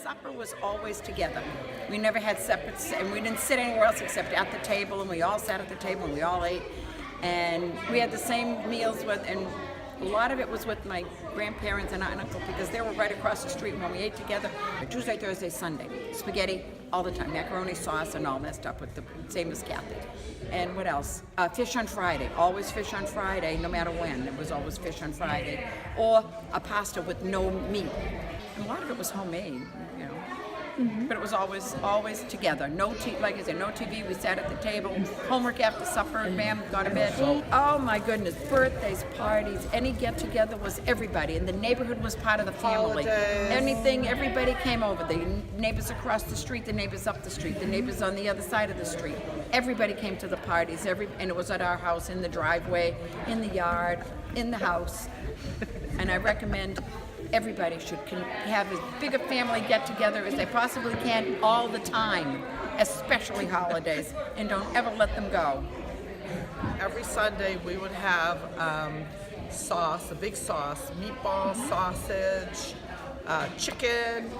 supper was always together. We never had separate, and we didn't sit anywhere else except at the table, and we all sat at the table and we all ate. And we had the same meals with, and a lot of it was with my grandparents and aunt and uncle because they were right across the street when we ate together. Tuesday, Thursday, Sunday, spaghetti all the time, macaroni sauce and all that stuff with the same as Kathy. And what else? Fish on Friday, always fish on Friday, no matter when. It was always fish on Friday, or a pasta with no meat. And a lot of it was homemade, you know. Mm-hmm. But it was always together. No like I said, no TV. We sat at the table. Homework after supper. Bam, got to bed. Oh my goodness! Birthdays, parties, any get together was everybody, and the neighborhood was part of the family. Holidays. Anything, everybody came over. The neighbors across the street, the neighbors up the street, the neighbors on the other side of the street. Everybody came to the parties. And it was at our house, in the driveway, in the yard, in the house. And I recommend everybody should have as big a family get-together as they possibly can all the time, especially holidays, and don't ever let them go. Every Sunday we would have sauce, a big sauce, meatball, sausage, chicken,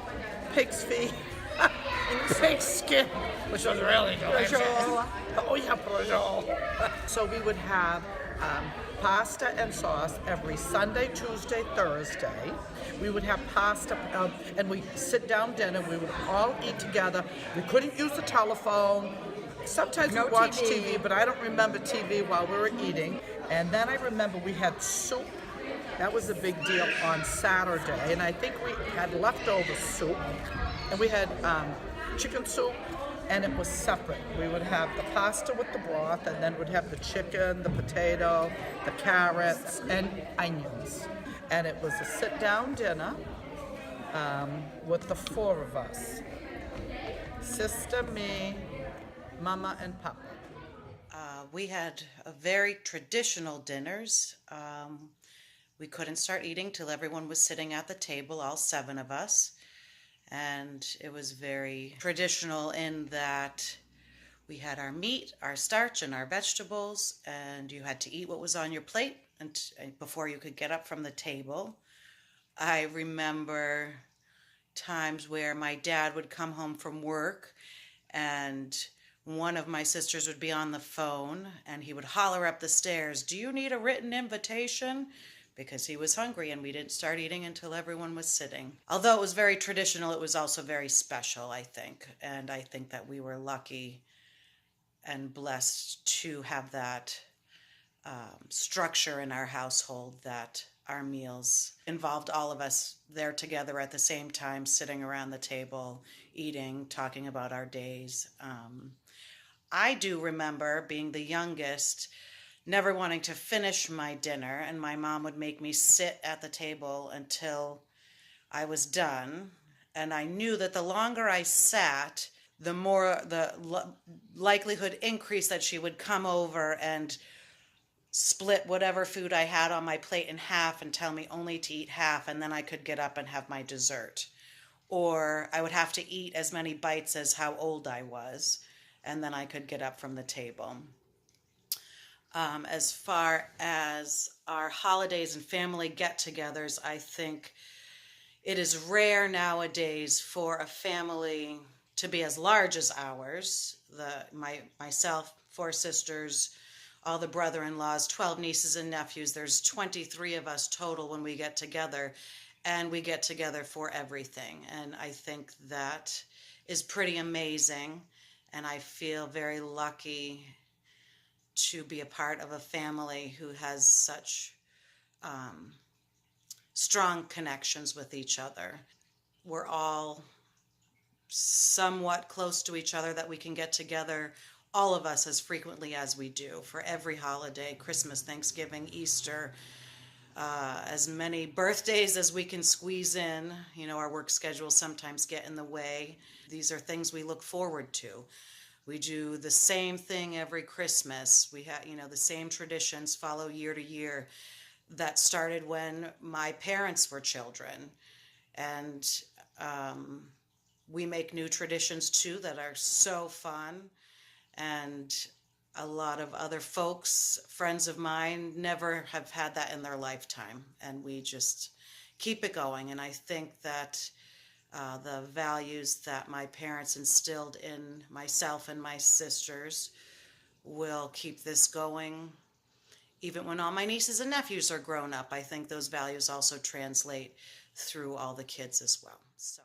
pig's feet, and pig skin, which was really delicious. Oh yeah, brojol. So we would have pasta and sauce every Sunday, Tuesday, Thursday. We would have pasta, and we sit down dinner. We would all eat together. We couldn't use the telephone. Sometimes we watched TV, but I don't remember TV while we were eating. And then I remember we had soup. That was a big deal on Saturday. And I think we had leftover soup. And we had chicken soup, and it was separate. We would have the pasta with the broth, and then we'd have the chicken, the potato, the carrots, and onions. And it was a sit-down dinner with the four of us. Sister, me, Mama, and Papa. We had very traditional dinners. We couldn't start eating till everyone was sitting at the table, all 7 of us. And it was very traditional in that we had our meat, our starch, and our vegetables, and you had to eat what was on your plate before you could get up from the table. I remember times where my dad would come home from work and one of my sisters would be on the phone and he would holler up the stairs, "Do you need a written invitation?" Because he was hungry and we didn't start eating until everyone was sitting. Although it was very traditional, it was also very special, I think. And I think that we were lucky and blessed to have that structure in our household, that our meals involved all of us there together at the same time, sitting around the table, eating, talking about our days. I do remember being the youngest, never wanting to finish my dinner, and my mom would make me sit at the table until I was done. And I knew that the longer I sat, the more the likelihood increased that she would come over and split whatever food I had on my plate in half and tell me only to eat half, and then I could get up and have my dessert. Or I would have to eat as many bites as how old I was, and then I could get up from the table. As far as our holidays and family get-togethers, I think it is rare nowadays for a family to be as large as ours. Myself, 4 sisters, all the brother-in-laws, 12 nieces and nephews. There's 23 of us total when we get together, and we get together for everything. And I think that is pretty amazing, and I feel very lucky to be a part of a family who has such strong connections with each other. We're all somewhat close to each other, that we can get together, all of us, as frequently as we do for every holiday, Christmas, Thanksgiving, Easter, as many birthdays as we can squeeze in. You know, our work schedules sometimes get in the way. These are things we look forward to. We do the same thing every Christmas. We have, the same traditions follow year to year that started when my parents were children. And we make new traditions too that are so fun. And a lot of other folks, friends of mine, never have had that in their lifetime. And we just keep it going. And I think that The values that my parents instilled in myself and my sisters will keep this going. Even when all my nieces and nephews are grown up, I think those values also translate through all the kids as well. So.